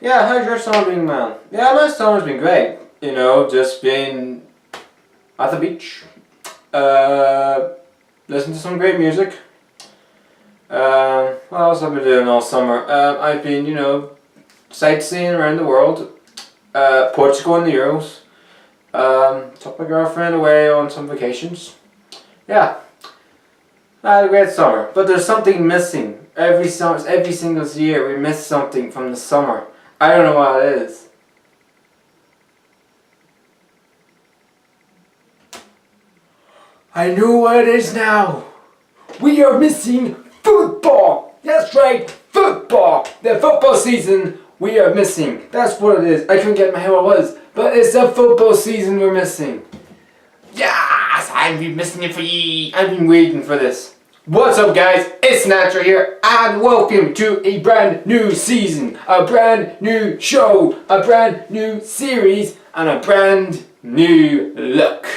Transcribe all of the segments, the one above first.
Yeah, how's your summer been, man? Yeah, my summer's been great. You know, just been at the beach, listen to some great music. What else have I been doing all summer? I've been, sightseeing around the world. Portugal in the Euros. Took my girlfriend away on some vacations. Yeah, I had a great summer. But there's something missing. Every single year we miss something from the summer. I don't know what it is. I know what it is now. We are missing football. That's right, football. The football season we are missing. That's what it is. I couldn't get my head what it was, but it's the football season we're missing. Yes, I've been missing it for ye. I've been waiting for this. What's up, guys? It's Natural here, and welcome to a brand new season, a brand new show, a brand new series, and a brand new look.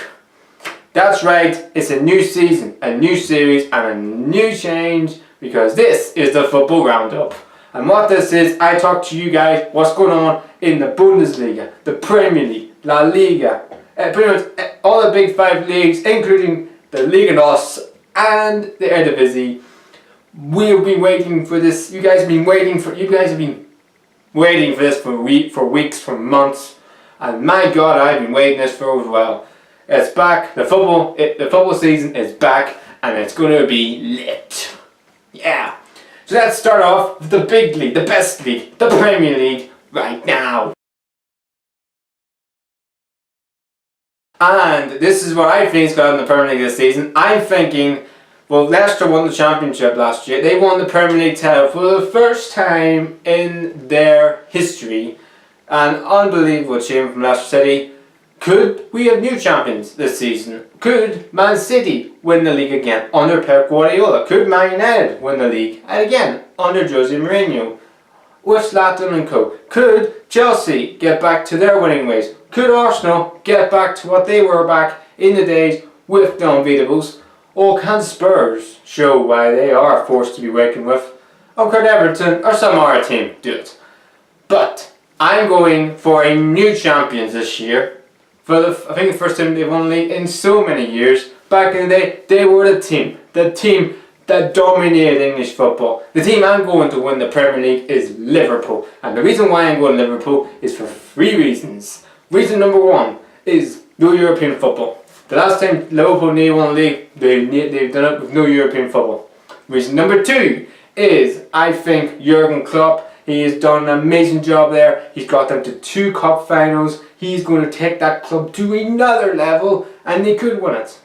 That's right, it's a new season, a new series, and a new change, because this is the Football Roundup. And what this is, I talk to you guys what's going on in the Bundesliga, the Premier League, La Liga, pretty much all the big five leagues, including the Liga and the Eredivisie. We've been waiting for this. You guys have been waiting for this for weeks, for months, and my God, I've been waiting this for as well. It's back. The football season is back, and it's going to be lit. Yeah. So let's start off with the big league, the best league, the Premier League, right now. And this is what I think is going on in the Premier League this season. I'm thinking, well, Leicester won the championship last year. They won the Premier League title for the first time in their history. An unbelievable achievement from Leicester City. Could we have new champions this season? Could Man City win the league again under Pep Guardiola? Could Man United win the league again under Jose Mourinho with Zlatan and co? Could Chelsea get back to their winning ways? Could Arsenal get back to what they were back in the days with the unbeatables? Or can Spurs show why they are forced to be reckoned with? Or could Everton or some other team do it? But I'm going for a new champions this year. I think the first time they've won the league in so many years. Back in the day, they were the team that dominated English football. The team I'm going to win the Premier League is Liverpool. And the reason why I'm going to Liverpool is for 3 reasons. Reason number 1 is no European football. The last time Liverpool won the league, they've done it with no European football. Reason number 2 is I think Jurgen Klopp, he has done an amazing job there. He's got them to 2 cup finals. He's going to take that club to another level, and they could win it.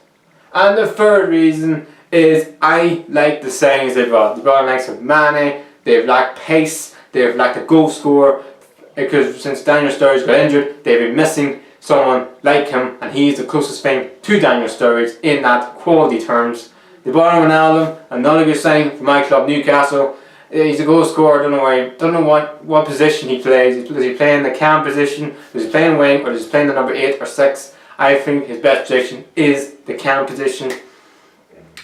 And the third reason is I like the signings they brought. They brought the likes of Mane. They've lacked pace. They've lacked a goal scorer, because since Daniel Sturridge got injured, they've been missing someone like him, and he's the closest thing to Daniel Sturridge in that quality terms. They brought in Ronaldo, another good signing for my club, Newcastle. He's a goal scorer. Don't know what position he plays. Does he play in the cam position? Does he play in wing, or does he play in the number 8 or 6? I think his best position is the cam position.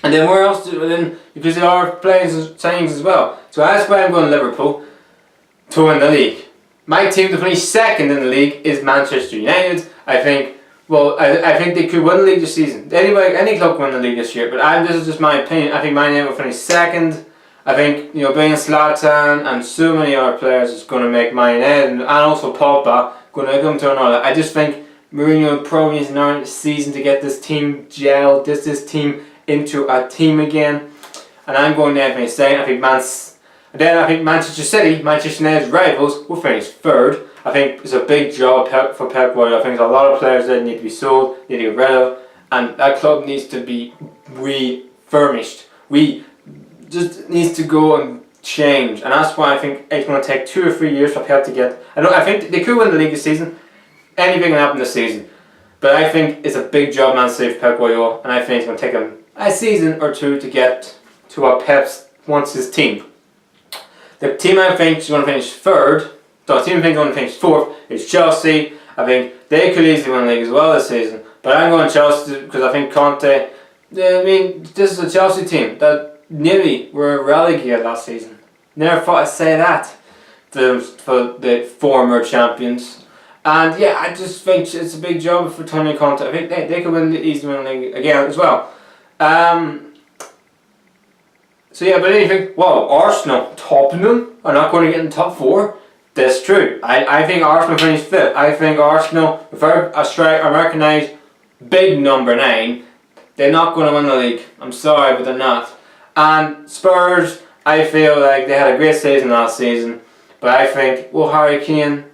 And then where else? Because there are players signings as well. So that's why I'm going to Liverpool to win the league. My team to finish second in the league is Manchester United. I think they could win the league this season. Any club can win the league this year. But this is just my opinion. I think Man United will finish second. I think, bringing Zlatan and so many other players is going to make Man United and also Pogba going to come to another. I just think Mourinho probably needs another season to get this team gelled, this team into a team again. And I'm going there for second. I think Manchester City, Manchester United's rivals, will finish third. I think it's a big job for Pep Guardiola. I think there's a lot of players that need to be sold, need to get rid of, and that club needs to be refurbished. Just needs to go and change, and that's why I think it's going to take 2 or 3 years for Pep to get. I think they could win the league this season. Anything can happen this season, but I think it's a big job, man, save Pep Guardiola, and I think it's going to take him a season or 2 to get to what Pep wants his team. The team I think is going to finish third. The team I think is going to finish 4th is Chelsea. I think they could easily win the league as well this season, but I'm going Chelsea because I think Conte. This is a Chelsea team that nearly were relegated last season. Never thought I'd say that. for the former champions. And yeah, I just think it's a big job for Tony Conte. I think they could win the East League again as well. So yeah, but then you think, well, Arsenal, Tottenham are not going to get in the top 4. That's true. I think Arsenal finish 5th. I think Arsenal, without a recognised big number 9, they're not going to win the league. I'm sorry, but they're not. And Spurs, I feel like they had a great season last season, but I think, will Harry Kane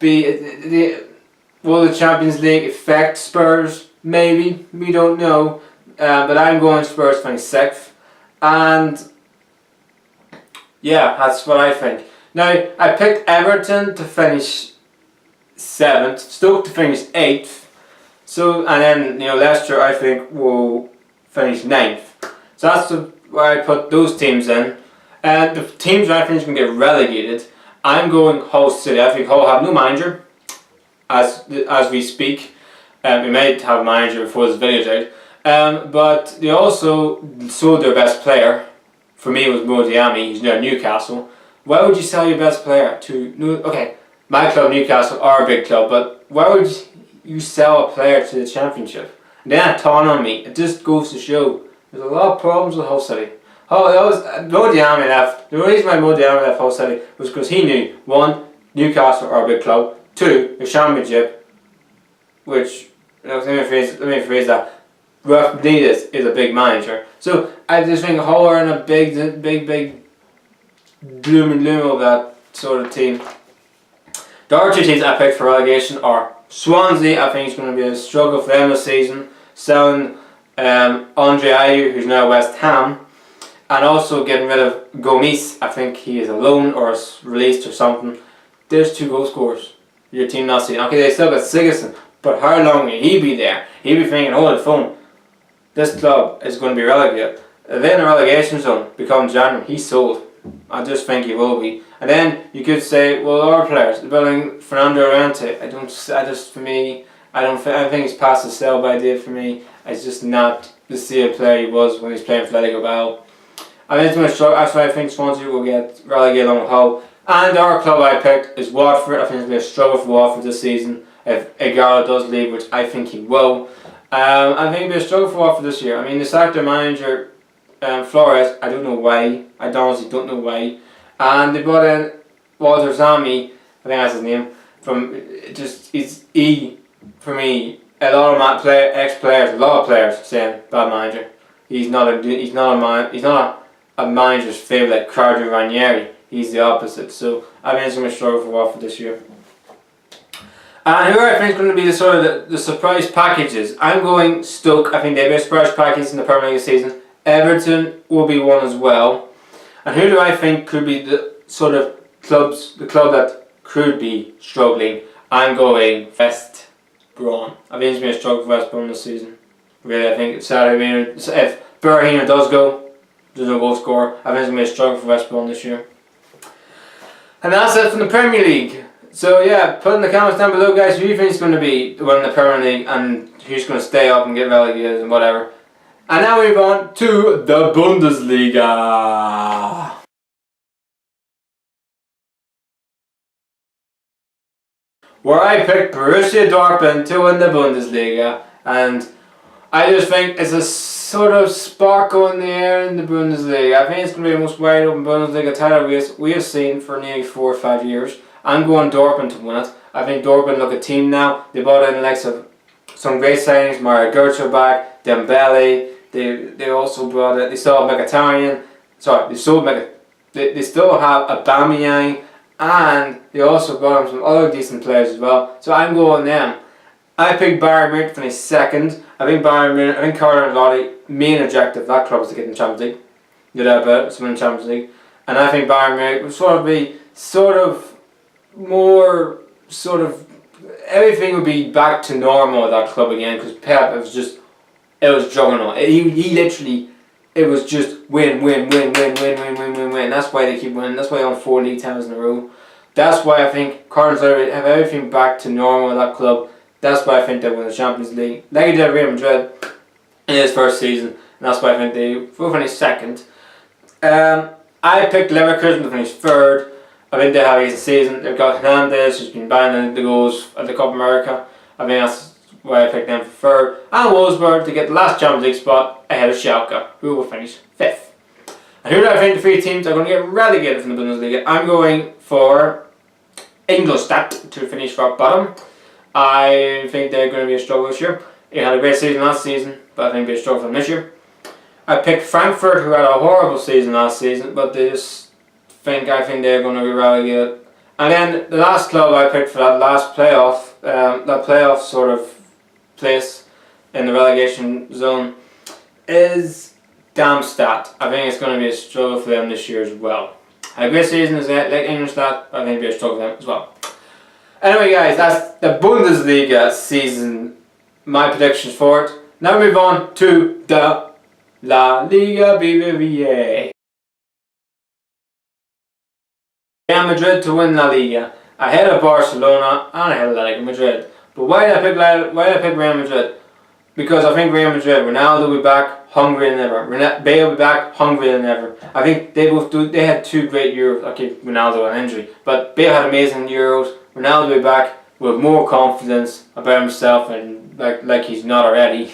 will the Champions League affect Spurs? Maybe, we don't know. But I'm going Spurs 26th. And yeah, that's what I think. Now, I picked Everton to finish 7th, Stoke to finish 8th. So, and then Leicester, I think, will finish 9th. So that's where I put those teams in. And the teams I think can get relegated. I'm going Hull City. I think Hull have no manager as we speak. We may have a manager before this video is out. But they also sold their best player. For me, it was Mo Diame. He's near Newcastle. Why would you sell your best player to okay? My club, Newcastle, are a big club, but why would you sell a player to the Championship? And then that taunt on me. It just goes to show there's a lot of problems with Hull City. Mo Diame left. The reason why Mo Diame left Hull City was because he knew, 1, Newcastle are a big club. 2, the Championship, which let me phrase that. Ralph Benitez is a big manager. So I just think Hull are in a big gloom and loom of that sort of team. The other 2 teams I picked for relegation are Swansea. I think it's going to be a struggle for them this season. Selling Andre Ayew, who's now at West Ham, and also getting rid of Gomis. I think he is a loan or released or something. There's 2 goal scorers. Your team not seeing. Okay, they still got Sigurdsson, but how long will he be there? He'll be thinking, hold the phone. This club is going to be relegated. Then the relegation zone becomes January. He's sold. I just think he will be. And then you could say, well, our players, the building Fernando Llorente. I think he's past the sell by date for me. It's just not the same player he was when he was playing for LigaBBVA. That's why I think Swansea will get relegated along with Hull. And our club I picked is Watford. I think it's going to be a struggle for Watford this season if Igalo does leave, which I think he will. I think it'll be a struggle for Watford this year. I mean, they sacked their manager, Flores. I don't know why. I honestly don't know why. And they brought in Walter Zami. I think that's his name. For me. A lot of ex-players, a lot of players saying bad manager. He's not a manager's favourite like Claudio Ranieri. He's the opposite. So I think it's going to be a struggle for Watford this year. And who I think is going to be the surprise packages. I'm going Stoke. I think they'll be a surprise package in the Premier League season. Everton will be one as well. And who do I think could be the club that could be struggling? I'm going West Brom. I think it's going to be a struggle for West Brom this season. Really, I think if Berahino does go, there's no goal scorer. I think it's going to be a struggle for West Brom this year. And that's it from the Premier League. So yeah, put in the comments down below, guys, who you think is going to be winning the Premier League and who's going to stay up and get relegated and whatever. And now we move on to the Bundesliga. Where I picked Borussia Dortmund to win the Bundesliga. And I just think it's a sort of sparkle in the air in the Bundesliga. I think it's going to be the most wide open Bundesliga title race we have seen for nearly 4 or 5 years. I'm going Dortmund to win it. I think Dortmund look a team now. They brought in the likes of some great signings, Mario Götze back, Dembele. They also brought it. They still have Mkhitaryan. They still have Aubameyang, and they also brought in some other decent players as well. So I'm going them. I picked Bayern Munich to finish 2nd. I think Carlo Ancelotti's main objective of that club is to get in the Champions League. No doubt about it, to win the Champions League. And I think Bayern Munich will everything would be back to normal at that club again, because Pep, it was juggernaut. It was just win. That's why they keep winning. That's why they won 4 league titles in a row. That's why I think Carlo Ancelotti have everything back to normal at that club. That's why I think they win the Champions League. Like he did Real Madrid in his first season, and that's why I think they will finish 2nd. I picked Leverkusen to finish 3rd. I think they have a decent season. They've got Hernandez, who's been banging the goals at the Copa America. I think that's why I picked them for third. And Wolfsburg to get the last Champions League spot ahead of Schalke, who will finish 5th. And who do I think the 3 teams are going to get relegated from the Bundesliga? I'm going for Ingolstadt to finish rock bottom. I think they're going to be a struggle this year. They had a great season last season, but I think they'll be a struggle for them this year. I picked Frankfurt, who had a horrible season last season, but I think they're going to be relegated. And then the last club I picked for that last playoff sort of place in the relegation zone is Darmstadt. I think it's going to be a struggle for them this year as well. Had a great season as like Ingolstadt, but I think it'll be a struggle for them as well. Anyway guys, that's the Bundesliga season, my predictions for it. Now we move on to the LigaBBVA. Real Madrid to win La Liga, ahead of Barcelona and ahead of Atletico Madrid. But why did I pick Real Madrid? Because I think Real Madrid, Ronaldo will be back hungrier than ever. Bale will be back hungrier than ever. I think they had 2 great Euros. Okay, Ronaldo had an injury, but Bale had amazing Euros. Ronaldo will be back with more confidence about himself and like he's not already.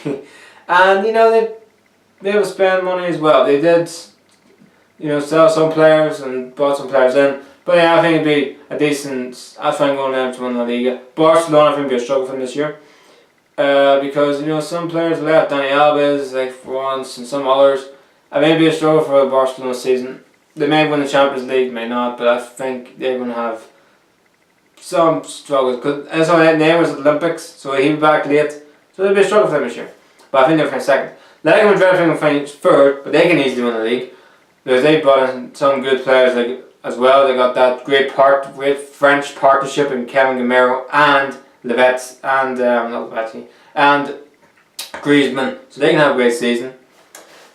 And they will spend money as well. They did, sell some players and bought some players in. But yeah, I think it'd be a decent. That's why I'm going down to win La Liga. Barcelona, I think, will be a struggle for them this year. Because some players left, Dani Alves, like for once, and some others. I think it'd be a struggle for a Barcelona season. They may win the Champions League, may not, but I think they're going to have some struggles. Because I saw Neymar was at the Olympics, so he'll be back late. So it'll be a struggle for them this year. But I think they'll finish second. Liga Madrid, I think, will finish third, but they can easily win the league because they brought in some good players as well. They got that great French partnership in Kevin Gamero and Levet and Griezmann, so they can have a great season.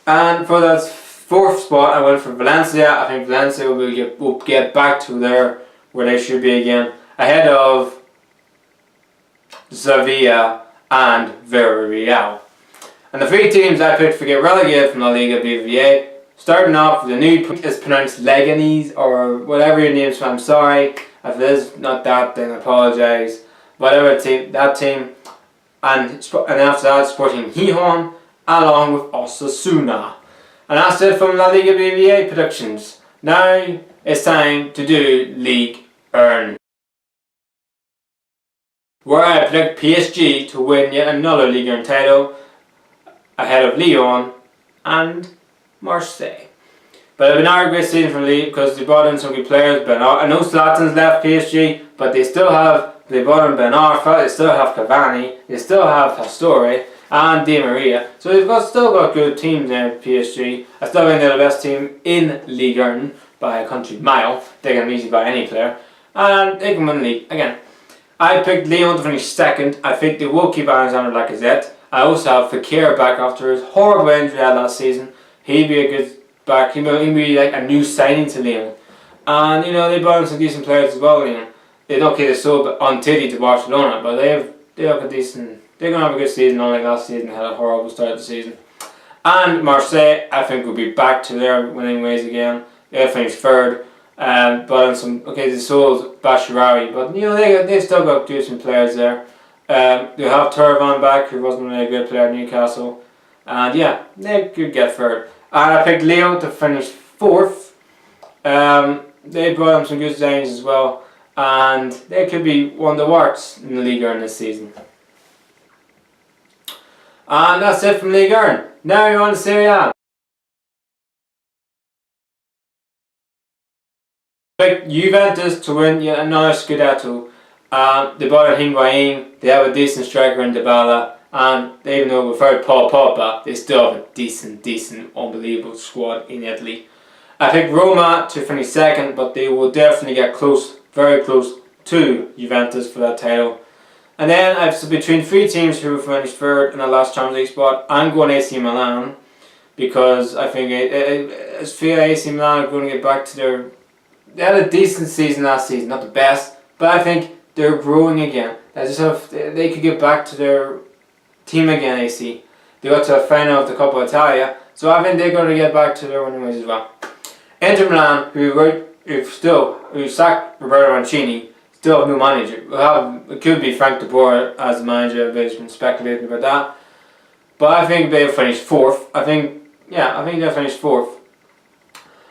And for that 4th spot, I went for Valencia. I think Valencia will get back to where they should be again, ahead of SerieA and Villarreal. And the 3 teams I picked to get relegated from the LigaBBVA, starting off with the new, it's pronounced Leganese or whatever your name's from. I'm sorry if it is not that, then I apologise. Whatever that team, and after that, Sporting Gijón, along with Osasuna. And that's it from La LigaBBVA predictions. Now it's time to do League Earn, where I predict PSG to win yet another League Earn title, ahead of Lyon and Marseille. But it's been a great season for League because they brought in some good players. I know Zlatan's left PSG, but they brought in Ben Arfa, they still have Cavani, they still have Pastore and Di Maria. So they've still got good teams there at PSG. I still think they're the best team in Ligue 1 by a country mile. They can easily buy any player. And they can win the league again. I picked Lyon to finish second. I think they will keep Alexander Lacazette. I also have Fekir back after his horrible injury he had last season. He'd be a good back. He'd be like a new signing to Lyon. And they brought in some decent players as well, Lyon. They sold Umtiti to Barcelona, but they have a decent. They're gonna have a good season. Unlike last season, they had a horrible start of the season. And Marseille, I think, will be back to their winning ways again. They'll finish third. But on they sold Bashirari, but they still got decent players there. They have Turvan back, who wasn't really a good player at Newcastle, and yeah, they could get third. And I picked Lyon to finish 4th. They brought in some good signings as well, and they could be one of the worst in the Liga in this season. And that's it from Liga 1. Now you're on to SerieA. Picked Juventus to win yet another Scudetto. They bought in Higuain, they have a decent striker in Dybala, and even though without Paul Pogba, they still have a decent, unbelievable squad in Italy. I picked Roma to finish second, but they will definitely get close, very close to Juventus for that title. And then I've between 3 teams who finished third in the last Champions League spot. I'm going AC Milan because I think as fair AC Milan are going to get back to their. They had a decent season last season, not the best, but I think they're growing again. They could get back to their team again. AC. They got to a final of the Coppa Italia, so I think they're going to get back to their winning ways as well. Inter Milan, who we've sacked Roberto Mancini, still have a new manager. It could be Frank de Boer as the manager. There's been speculating about that, but I think they'll finish fourth. I think they'll finish fourth.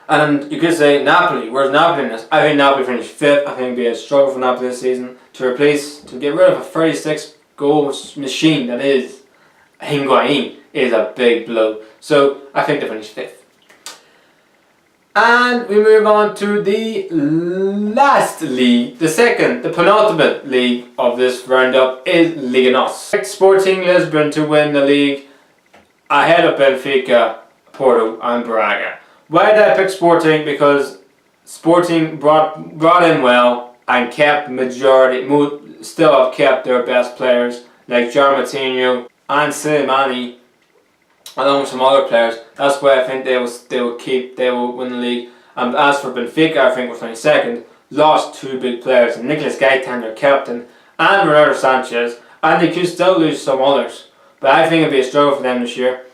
And you could say Napoli. Where's Napoli in this? I think Napoli finished fifth. I think it'll be a struggle for Napoli this season to get rid of a 36 goal machine that is Higuain is a big blow. So I think they finish fifth. And we move on to the last league, the penultimate league of this roundup is Liga. Sporting Lisbon to win the league ahead of Benfica, Porto and Braga. Why did I pick Sporting? Because Sporting brought in well and still have kept their best players like John Martinho and Slimani, along with some other players. That's why I think they will win the league. And as for Benfica, I think we're 22nd. Lost two big players, Nicolas Gaitan, their captain, and Renato Sanchez, and they could still lose some others. But I think it'll be a struggle for them this year.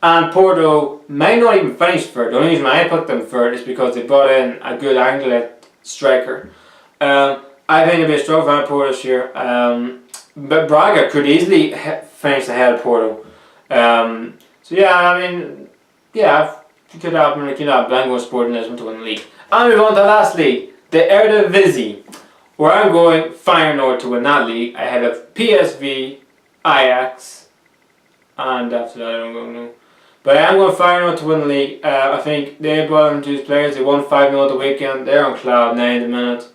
And Porto might not even finish third. The only reason I put them third is because they brought in a good Anglian striker. I think it'll be a struggle for Porto this year. But Braga could easily finish ahead of Porto. So it could happen. Like, Blanco Sporting Lisbon to win the league. And we move on to the last league, the Eredivisie, where I'm going Feyenoord to win that league ahead of PSV, Ajax, and after that I don't know. But I'm going Feyenoord to win the league. I think they brought in two players. They won 5-0 the weekend. They're on cloud 9 at the minute.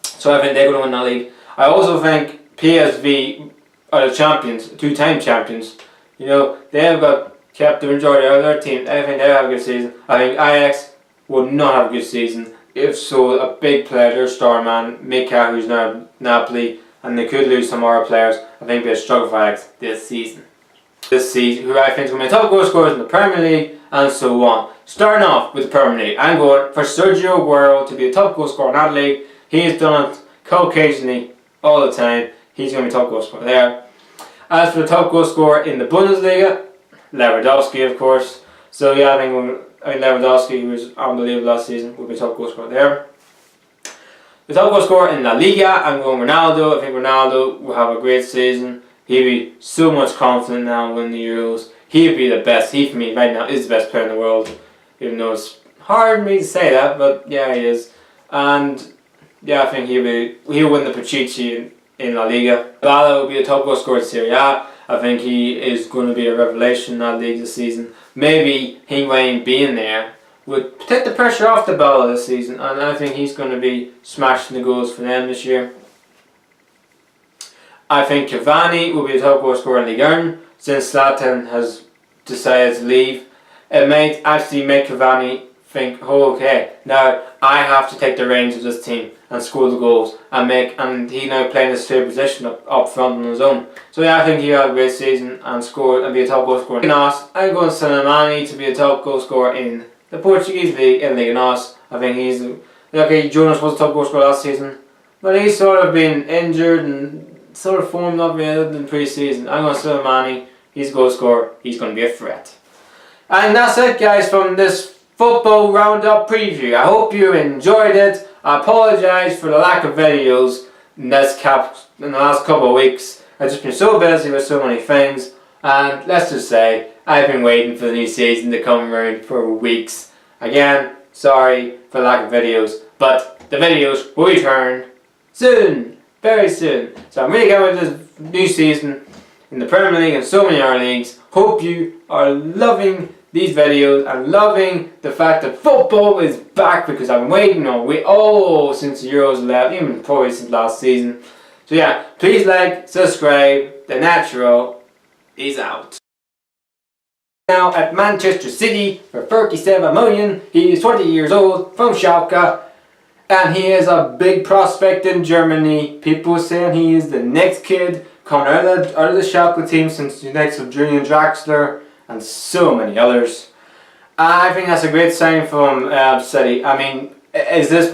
So I think they're going to win that league. I also think PSV are the champions, two-time champions. They have kept the majority of their team. I think they'll have a good season. I think Ajax will not have a good season. If so, a big player, their star man, Mika, who's now Napoli, and they could lose some more players. I think they'll struggle for Ajax this season, who I think is going to be top goal scorers in the Premier League, and so on. Starting off with the Premier League, I'm going for Sergio Aguero to be a top goal scorer in that league. He has done it Caucasianly all the time. He's going to be top goal scorer there. As for the top goal scorer in the Bundesliga, Lewandowski, of course. So yeah, I think Lewandowski, who was unbelievable last season, will be top goal scorer there. The top goal scorer in La Liga, I'm going Ronaldo. I think Ronaldo will have a great season. He'll be so much confident now winning the Euros. He'll be the best. He, for me, right now, is the best player in the world. Even though it's hard for me to say that, but yeah, he is. And yeah, I think he'll win the Pichichi in La Liga. Bala will be a top goal scorer in SerieA. I think he is going to be a revelation in that league this season. Maybe Higuain being there would take the pressure off the Bala this season, and I think he's going to be smashing the goals for them this year. I think Cavani will be the top goal scorer in Liga since Zlatan has decided to leave. It might actually make Cavani think, oh, okay, now I have to take the reins of this team and score the goals and he now playing his favorite position up front on his own. So yeah, I think he'll have a great season and score and be a top goal scorer. I'm going Slimani to be a top goal scorer in the Portuguese league in Liga. I think he's Jonas was a top goal scorer last season, but he's sort of been injured and sort of formed up in pre-season. I'm going Slimani. He's a goal scorer. He's going to be a threat. And that's it, guys, from this football roundup preview. I hope you enjoyed it. I apologise for the lack of videos in the last couple of weeks. I've just been so busy with so many things, and let's just say I've been waiting for the new season to come around for weeks. Again, sorry for the lack of videos, but the videos will return soon, very soon. So I'm really excited with this new season in the Premier League and so many other leagues. Hope you are loving these videos and loving the fact that football is back, because I've been waiting since the Euros left, even probably since last season. So yeah, please like, subscribe. The Natural is out. Now at Manchester City for 37 million. He is 20 years old, from Schalke, and he is a big prospect in Germany. People saying he is the next kid coming out of the Schalke team, since the likes of Julian Draxler and so many others. I think that's a great sign from City. I mean, is this